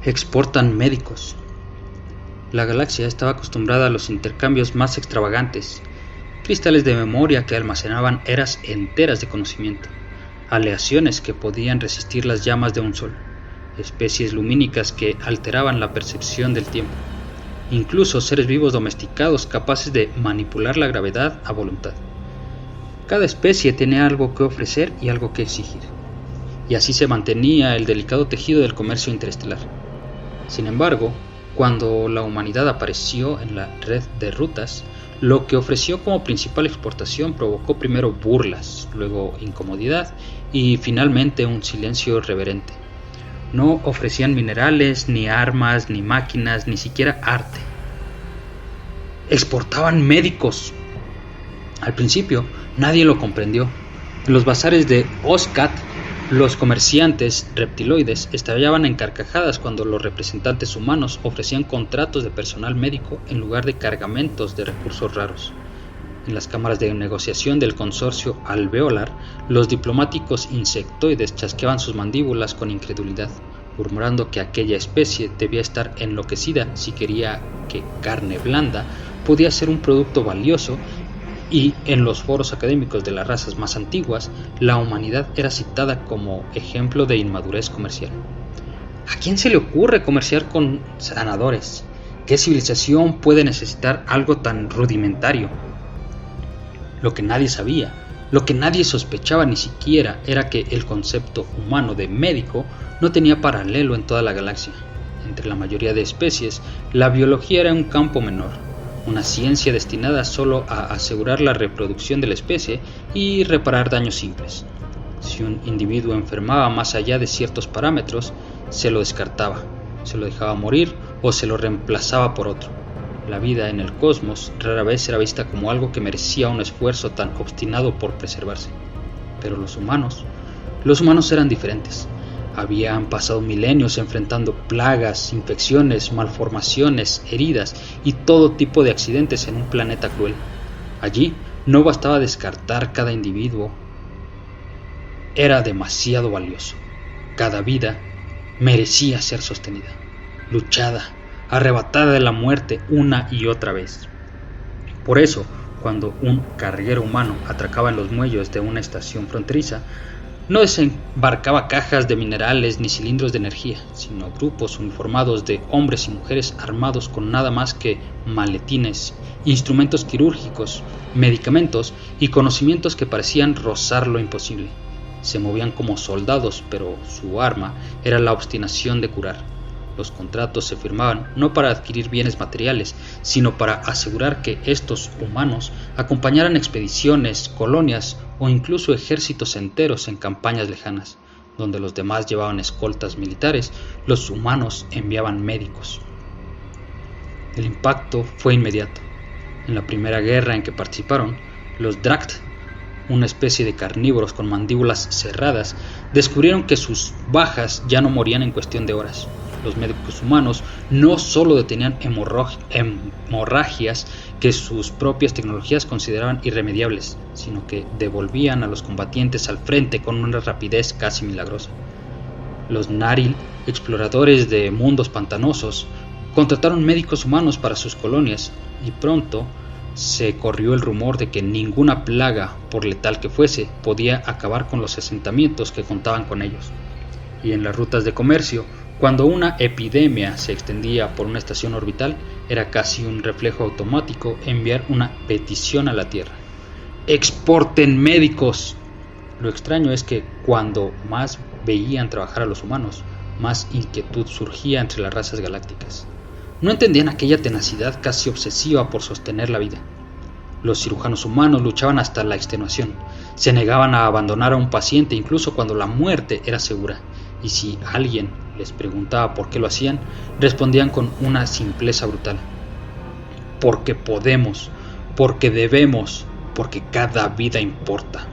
Exportan médicos. La galaxia estaba acostumbrada a los intercambios más extravagantes, cristales de memoria que almacenaban eras enteras de conocimiento, aleaciones que podían resistir las llamas de un sol, especies lumínicas que alteraban la percepción del tiempo, incluso seres vivos domesticados capaces de manipular la gravedad a voluntad. Cada especie tenía algo que ofrecer y algo que exigir, y así se mantenía el delicado tejido del comercio interestelar. Sin embargo, cuando la humanidad apareció en la red de rutas, lo que ofreció como principal exportación provocó primero burlas, luego incomodidad y finalmente un silencio reverente. No ofrecían minerales, ni armas, ni máquinas, ni siquiera arte. Exportaban médicos. Al principio, nadie lo comprendió. En los bazares de Oscat, los comerciantes reptiloides estallaban en carcajadas cuando los representantes humanos ofrecían contratos de personal médico en lugar de cargamentos de recursos raros. En las cámaras de negociación del consorcio alveolar, los diplomáticos insectoides chasqueaban sus mandíbulas con incredulidad, murmurando que aquella especie debía estar enloquecida si quería que carne blanda podía ser un producto valioso. Y en los foros académicos de las razas más antiguas, la humanidad era citada como ejemplo de inmadurez comercial. ¿A quién se le ocurre comerciar con sanadores? ¿Qué civilización puede necesitar algo tan rudimentario? Lo que nadie sabía, lo que nadie sospechaba ni siquiera, era que el concepto humano de médico no tenía paralelo en toda la galaxia. Entre la mayoría de especies, la biología era un campo menor, una ciencia destinada solo a asegurar la reproducción de la especie y reparar daños simples. Si un individuo enfermaba más allá de ciertos parámetros, se lo descartaba, se lo dejaba morir o se lo reemplazaba por otro. La vida en el cosmos rara vez era vista como algo que merecía un esfuerzo tan obstinado por preservarse. Pero los humanos eran diferentes. Habían pasado milenios enfrentando plagas, infecciones, malformaciones, heridas y todo tipo de accidentes en un planeta cruel. Allí no bastaba descartar cada individuo. Era demasiado valioso. Cada vida merecía ser sostenida, luchada, arrebatada de la muerte una y otra vez. Por eso, cuando un carguero humano atracaba en los muelles de una estación fronteriza, no desembarcaba cajas de minerales ni cilindros de energía, sino grupos uniformados de hombres y mujeres armados con nada más que maletines, instrumentos quirúrgicos, medicamentos y conocimientos que parecían rozar lo imposible. Se movían como soldados, pero su arma era la obstinación de curar. Los contratos se firmaban no para adquirir bienes materiales, sino para asegurar que estos humanos acompañaran expediciones, colonias o incluso ejércitos enteros en campañas lejanas. Donde los demás llevaban escoltas militares, los humanos enviaban médicos. El impacto fue inmediato. En la primera guerra en que participaron, los Drakt, una especie de carnívoros con mandíbulas cerradas, descubrieron que sus bajas ya no morían en cuestión de horas. Los médicos humanos no solo detenían hemorragias que sus propias tecnologías consideraban irremediables, sino que devolvían a los combatientes al frente con una rapidez casi milagrosa. Los Naril, exploradores de mundos pantanosos, contrataron médicos humanos para sus colonias y pronto se corrió el rumor de que ninguna plaga, por letal que fuese, podía acabar con los asentamientos que contaban con ellos. Y en las rutas de comercio, cuando una epidemia se extendía por una estación orbital, era casi un reflejo automático enviar una petición a la Tierra. ¡Exporten médicos! Lo extraño es que cuando más veían trabajar a los humanos, más inquietud surgía entre las razas galácticas. No entendían aquella tenacidad casi obsesiva por sostener la vida. Los cirujanos humanos luchaban hasta la extenuación, se negaban a abandonar a un paciente incluso cuando la muerte era segura, y si alguien les preguntaba por qué lo hacían, respondían con una simpleza brutal: porque podemos, porque debemos, porque cada vida importa.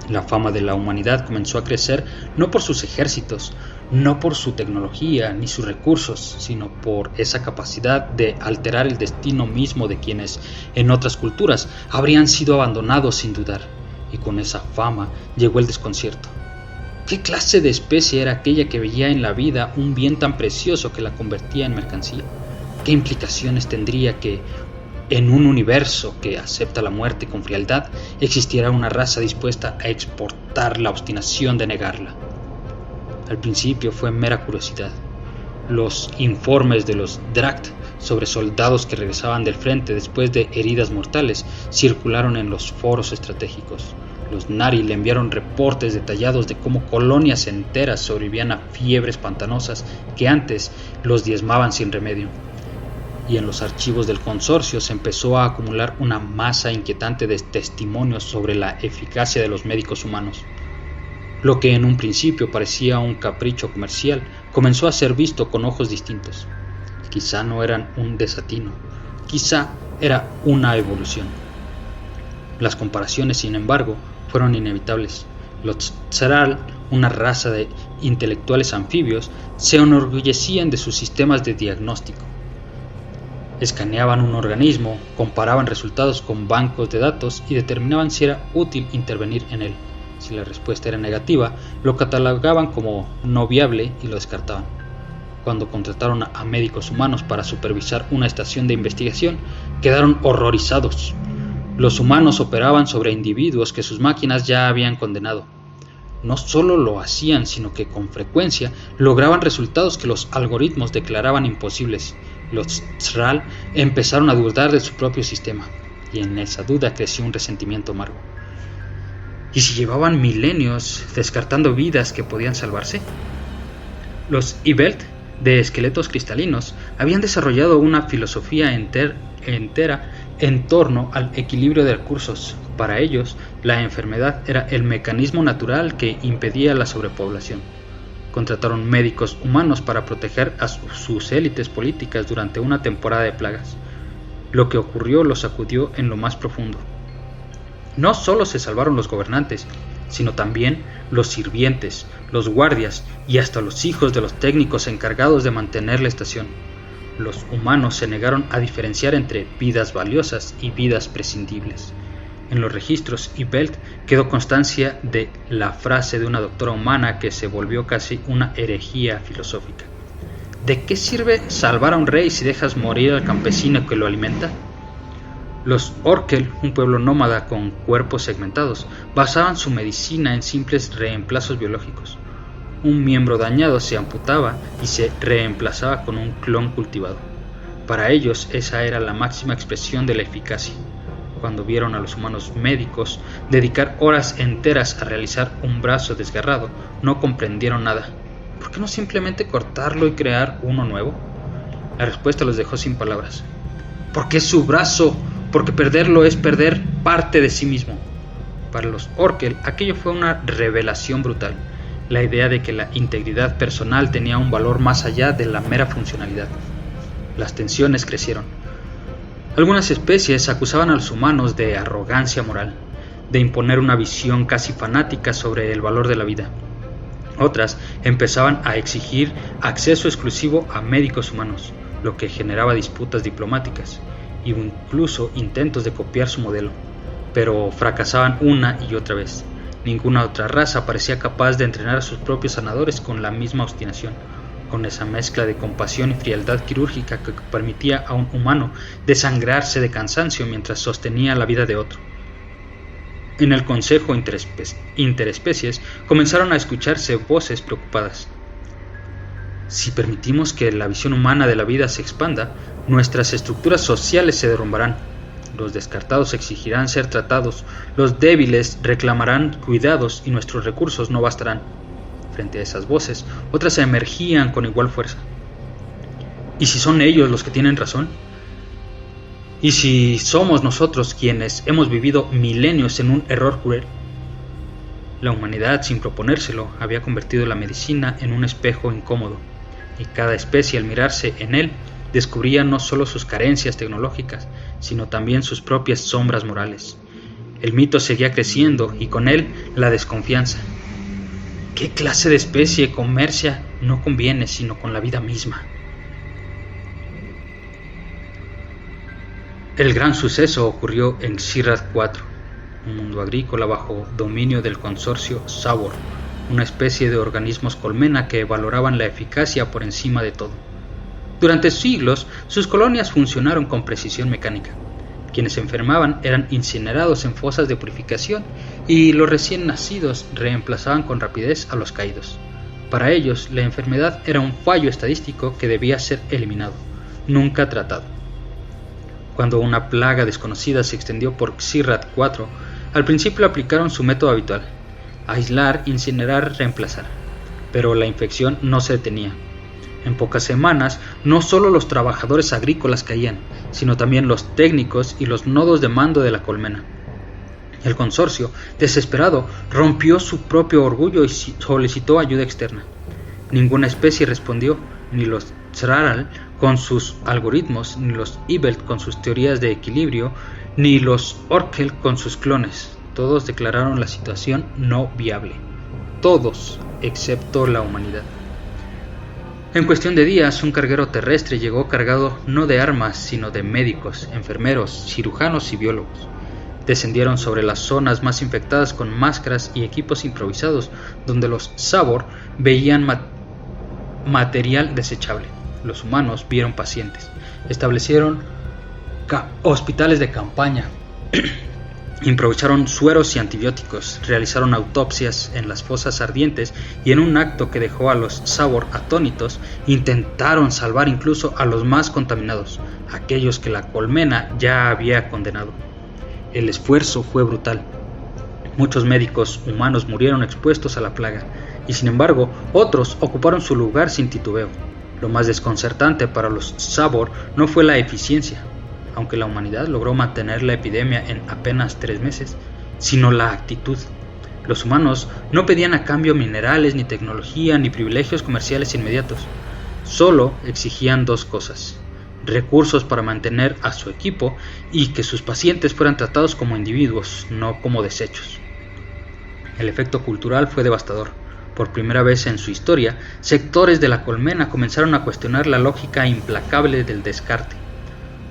La fama de la humanidad comenzó a crecer no por sus ejércitos, no por su tecnología ni sus recursos, sino por esa capacidad de alterar el destino mismo de quienes, en otras culturas, habrían sido abandonados sin dudar. Y con esa fama llegó el desconcierto. ¿Qué clase de especie era aquella que veía en la vida un bien tan precioso que la convertía en mercancía? ¿Qué implicaciones tendría que, en un universo que acepta la muerte con frialdad, existiera una raza dispuesta a exportar la obstinación de negarla? Al principio fue mera curiosidad. Los informes de los Drakt sobre soldados que regresaban del frente después de heridas mortales circularon en los foros estratégicos. Los Nari le enviaron reportes detallados de cómo colonias enteras sobrevivían a fiebres pantanosas que antes los diezmaban sin remedio. Y en los archivos del consorcio se empezó a acumular una masa inquietante de testimonios sobre la eficacia de los médicos humanos. Lo que en un principio parecía un capricho comercial comenzó a ser visto con ojos distintos. Quizá no eran un desatino, quizá era una evolución. Las comparaciones, sin embargo, fueron inevitables. Los Tzral, una raza de intelectuales anfibios, se enorgullecían de sus sistemas de diagnóstico. Escaneaban un organismo, comparaban resultados con bancos de datos y determinaban si era útil intervenir en él. Si la respuesta era negativa, lo catalogaban como no viable y lo descartaban. Cuando contrataron a médicos humanos para supervisar una estación de investigación, quedaron horrorizados. Los humanos operaban sobre individuos que sus máquinas ya habían condenado. No solo lo hacían, sino que con frecuencia lograban resultados que los algoritmos declaraban imposibles. Los Tzral empezaron a dudar de su propio sistema, y en esa duda creció un resentimiento amargo. ¿Y si llevaban milenios descartando vidas que podían salvarse? Los Ibelt, de esqueletos cristalinos, habían desarrollado una filosofía entera en torno al equilibrio de recursos. Para ellos, la enfermedad era el mecanismo natural que impedía la sobrepoblación. Contrataron médicos humanos para proteger a sus élites políticas durante una temporada de plagas. Lo que ocurrió los sacudió en lo más profundo. No solo se salvaron los gobernantes, sino también los sirvientes, los guardias y hasta los hijos de los técnicos encargados de mantener la estación. Los humanos se negaron a diferenciar entre vidas valiosas y vidas prescindibles. En los registros Ibelt quedó constancia de la frase de una doctora humana que se volvió casi una herejía filosófica. ¿De qué sirve salvar a un rey si dejas morir al campesino que lo alimenta? Los Orkel, un pueblo nómada con cuerpos segmentados, basaban su medicina en simples reemplazos biológicos. Un miembro dañado se amputaba y se reemplazaba con un clon cultivado. Para ellos esa era la máxima expresión de la eficacia. Cuando vieron a los humanos médicos dedicar horas enteras a realizar un brazo desgarrado, no comprendieron nada. ¿Por qué no simplemente cortarlo y crear uno nuevo? La respuesta los dejó sin palabras. Porque es su brazo, porque perderlo es perder parte de sí mismo. Para los Orkel, aquello fue una revelación brutal. La idea de que la integridad personal tenía un valor más allá de la mera funcionalidad. Las tensiones crecieron. Algunas especies acusaban a los humanos de arrogancia moral, de imponer una visión casi fanática sobre el valor de la vida. Otras empezaban a exigir acceso exclusivo a médicos humanos, lo que generaba disputas diplomáticas e incluso intentos de copiar su modelo, pero fracasaban una y otra vez. Ninguna otra raza parecía capaz de entrenar a sus propios sanadores con la misma obstinación, con esa mezcla de compasión y frialdad quirúrgica que permitía a un humano desangrarse de cansancio mientras sostenía la vida de otro. En el consejo interespecies comenzaron a escucharse voces preocupadas. Si permitimos que la visión humana de la vida se expanda, nuestras estructuras sociales se derrumbarán. Los descartados exigirán ser tratados, los débiles reclamarán cuidados y nuestros recursos no bastarán. Frente a esas voces, otras emergían con igual fuerza. ¿Y si son ellos los que tienen razón? ¿Y si somos nosotros quienes hemos vivido milenios en un error cruel? La humanidad, sin proponérselo, había convertido la medicina en un espejo incómodo, y cada especie al mirarse en él descubría no solo sus carencias tecnológicas, sino también sus propias sombras morales. El mito seguía creciendo y con él la desconfianza. ¿Qué clase de especie comercia no conviene sino con la vida misma? El gran suceso ocurrió en Sirrat IV, un mundo agrícola bajo dominio del consorcio Sabor, una especie de organismos colmena que valoraban la eficacia por encima de todo. Durante siglos, sus colonias funcionaron con precisión mecánica. Quienes se enfermaban eran incinerados en fosas de purificación y los recién nacidos reemplazaban con rapidez a los caídos. Para ellos, la enfermedad era un fallo estadístico que debía ser eliminado, nunca tratado. Cuando una plaga desconocida se extendió por Xirrat IV, al principio aplicaron su método habitual: aislar, incinerar, reemplazar. Pero la infección no se detenía. En pocas semanas, no solo los trabajadores agrícolas caían, sino también los técnicos y los nodos de mando de la colmena. El consorcio, desesperado, rompió su propio orgullo y solicitó ayuda externa. Ninguna especie respondió, ni los Tzraral con sus algoritmos, ni los Ibelt con sus teorías de equilibrio, ni los Orkel con sus clones. Todos declararon la situación no viable. Todos, excepto la humanidad. En cuestión de días, un carguero terrestre llegó cargado no de armas, sino de médicos, enfermeros, cirujanos y biólogos. Descendieron sobre las zonas más infectadas con máscaras y equipos improvisados, donde los Sabor veían material desechable. Los humanos vieron pacientes, establecieron hospitales de campaña, improvisaron sueros y antibióticos, realizaron autopsias en las fosas ardientes y en un acto que dejó a los Sabor atónitos, intentaron salvar incluso a los más contaminados, aquellos que la colmena ya había condenado. El esfuerzo fue brutal. Muchos médicos humanos murieron expuestos a la plaga, y sin embargo, otros ocuparon su lugar sin titubeo. Lo más desconcertante para los Sabor no fue la eficiencia, aunque la humanidad logró mantener la epidemia en apenas 3 meses, sino la actitud. Los humanos no pedían a cambio minerales, ni tecnología, ni privilegios comerciales inmediatos. Solo exigían 2 cosas: recursos para mantener a su equipo y que sus pacientes fueran tratados como individuos, no como desechos. El efecto cultural fue devastador. Por primera vez en su historia, sectores de la colmena comenzaron a cuestionar la lógica implacable del descarte.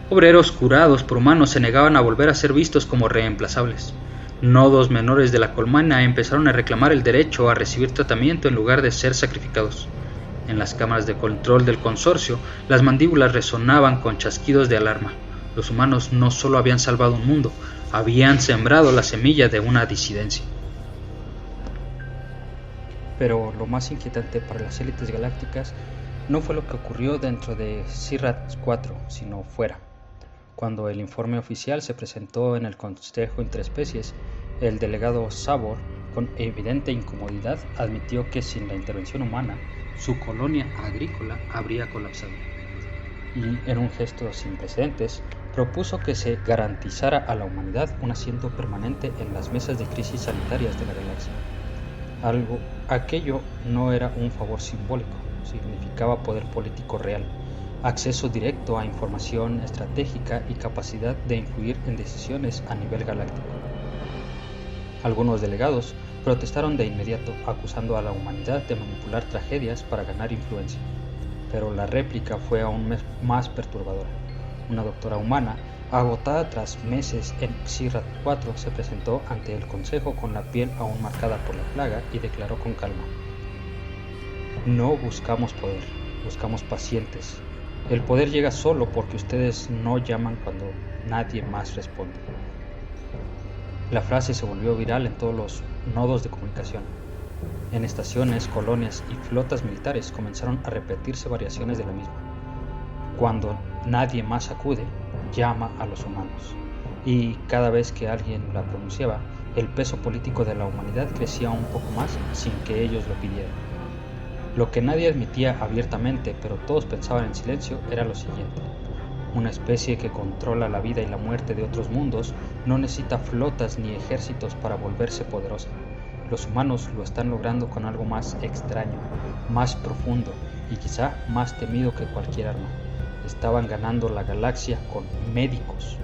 Obreros curados por humanos se negaban a volver a ser vistos como reemplazables. Nodos menores de la colmena empezaron a reclamar el derecho a recibir tratamiento en lugar de ser sacrificados. En las cámaras de control del consorcio, las mandíbulas resonaban con chasquidos de alarma. Los humanos no solo habían salvado un mundo, habían sembrado la semilla de una disidencia. Pero lo más inquietante para las élites galácticas no fue lo que ocurrió dentro de Xirrat IV, sino fuera. Cuando el informe oficial se presentó en el Consejo Interespecies, el delegado Sabor, con evidente incomodidad, admitió que sin la intervención humana, su colonia agrícola habría colapsado. Y en un gesto sin precedentes, propuso que se garantizara a la humanidad un asiento permanente en las mesas de crisis sanitarias de la galaxia. Aquello no era un favor simbólico, significaba poder político real, acceso directo a información estratégica y capacidad de influir en decisiones a nivel galáctico. Algunos delegados protestaron de inmediato, acusando a la humanidad de manipular tragedias para ganar influencia. Pero la réplica fue aún más perturbadora. Una doctora humana, agotada tras meses en Xirrat IV, se presentó ante el consejo con la piel aún marcada por la plaga y declaró con calma: "No buscamos poder, buscamos pacientes. El poder llega solo porque ustedes no llaman cuando nadie más responde". La frase se volvió viral en todos los nodos de comunicación. En estaciones, colonias y flotas militares comenzaron a repetirse variaciones de la misma. Cuando nadie más acude, llama a los humanos. Y cada vez que alguien la pronunciaba, el peso político de la humanidad crecía un poco más sin que ellos lo pidieran. Lo que nadie admitía abiertamente, pero todos pensaban en silencio, era lo siguiente: una especie que controla la vida y la muerte de otros mundos no necesita flotas ni ejércitos para volverse poderosa. Los humanos lo están logrando con algo más extraño, más profundo y quizá más temido que cualquier arma. Estaban ganando la galaxia con médicos.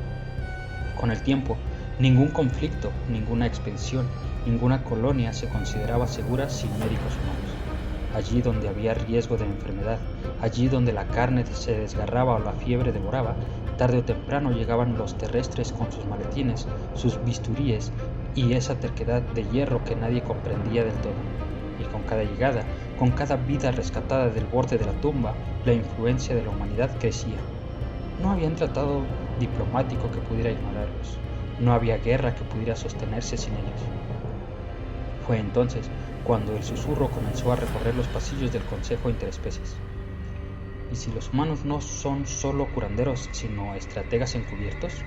Con el tiempo, ningún conflicto, ninguna expedición, ninguna colonia se consideraba segura sin médicos humanos. Allí donde había riesgo de enfermedad, allí donde la carne se desgarraba o la fiebre devoraba, tarde o temprano llegaban los terrestres con sus maletines, sus bisturíes y esa terquedad de hierro que nadie comprendía del todo. y con cada llegada, con cada vida rescatada del borde de la tumba, la influencia de la humanidad crecía. No había un tratado diplomático que pudiera ignorarlos, no había guerra que pudiera sostenerse sin ellos. Fue entonces cuando el susurro comenzó a recorrer los pasillos del Consejo Interespecies. ¿Y si los humanos no son solo curanderos, sino estrategas encubiertos?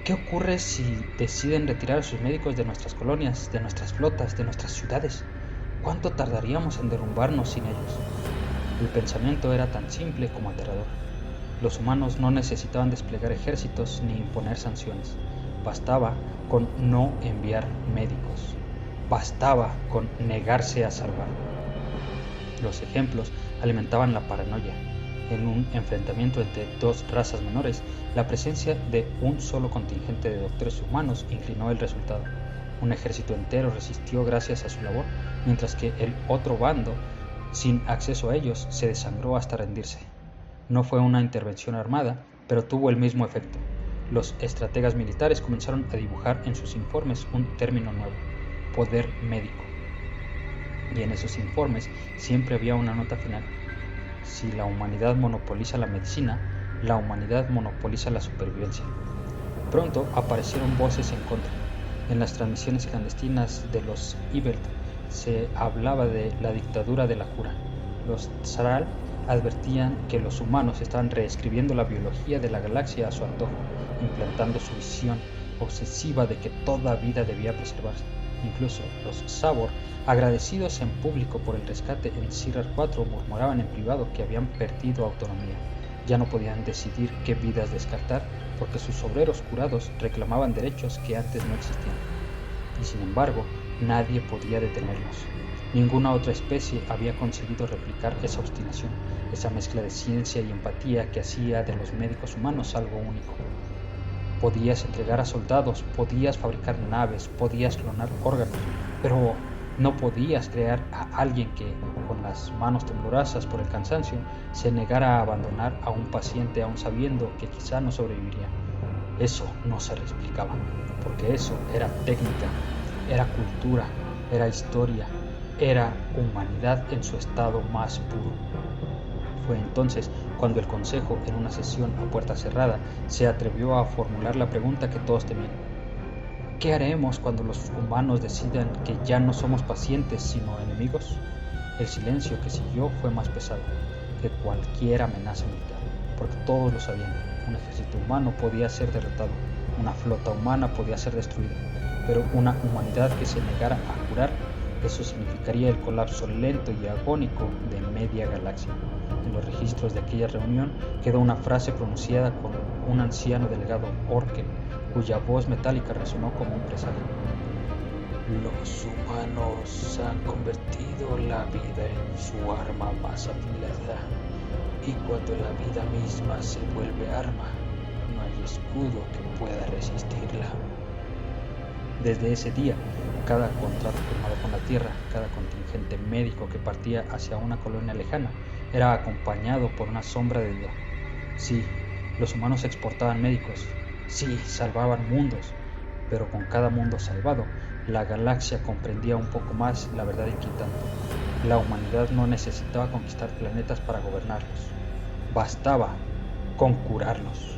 ¿Qué ocurre si deciden retirar a sus médicos de nuestras colonias, de nuestras flotas, de nuestras ciudades? ¿Cuánto tardaríamos en derrumbarnos sin ellos? El pensamiento era tan simple como aterrador. Los humanos no necesitaban desplegar ejércitos ni imponer sanciones. Bastaba con no enviar médicos. Bastaba con negarse a salvar. Los ejemplos alimentaban la paranoia. En un enfrentamiento entre dos razas menores, la presencia de un solo contingente de doctores humanos inclinó el resultado. Un ejército entero resistió gracias a su labor, mientras que el otro bando, sin acceso a ellos, se desangró hasta rendirse. No fue una intervención armada, pero tuvo el mismo efecto. Los estrategas militares comenzaron a dibujar en sus informes un término nuevo: poder médico. Y en esos informes siempre había una nota final: si la humanidad monopoliza la medicina, la humanidad monopoliza la supervivencia. Pronto aparecieron voces en contra. En las transmisiones clandestinas de los Ibelt se hablaba de la dictadura de la cura. Los Tzral advertían que los humanos estaban reescribiendo la biología de la galaxia a su antojo, implantando su visión obsesiva de que toda vida debía preservarse. Incluso los Sabor, agradecidos en público por el rescate en Sirrar 4, murmuraban en privado que habían perdido autonomía. Ya no podían decidir qué vidas descartar, porque sus obreros curados reclamaban derechos que antes no existían. Y sin embargo, nadie podía detenerlos. Ninguna otra especie había conseguido replicar esa obstinación, esa mezcla de ciencia y empatía que hacía de los médicos humanos algo único. Podías entregar a soldados, podías fabricar naves, podías clonar órganos, pero no podías crear a alguien que, con las manos temblorosas por el cansancio, se negara a abandonar a un paciente aún sabiendo que quizá no sobreviviría. Eso no se explicaba, porque eso era técnica, era cultura, era historia, era humanidad en su estado más puro. Fue entonces cuando el Consejo, en una sesión a puerta cerrada, se atrevió a formular la pregunta que todos temían: ¿qué haremos cuando los humanos decidan que ya no somos pacientes sino enemigos? El silencio que siguió fue más pesado que cualquier amenaza militar, porque todos lo sabían. Un ejército humano podía ser derrotado, una flota humana podía ser destruida, pero una humanidad que se negara a curar, eso significaría el colapso lento y agónico de media galaxia. En los registros de aquella reunión quedó una frase pronunciada por un anciano delegado Orken, cuya voz metálica resonó como un presagio: los humanos han convertido la vida en su arma más afilada, y cuando la vida misma se vuelve arma, no hay escudo que pueda resistirla. Desde ese día, cada contrato firmado con la Tierra, cada contingente médico que partía hacia una colonia lejana, era acompañado por una sombra de duda. Sí, los humanos exportaban médicos, sí, salvaban mundos, pero con cada mundo salvado, la galaxia comprendía un poco más la verdad inquietante. La humanidad no necesitaba conquistar planetas para gobernarlos, bastaba con curarlos.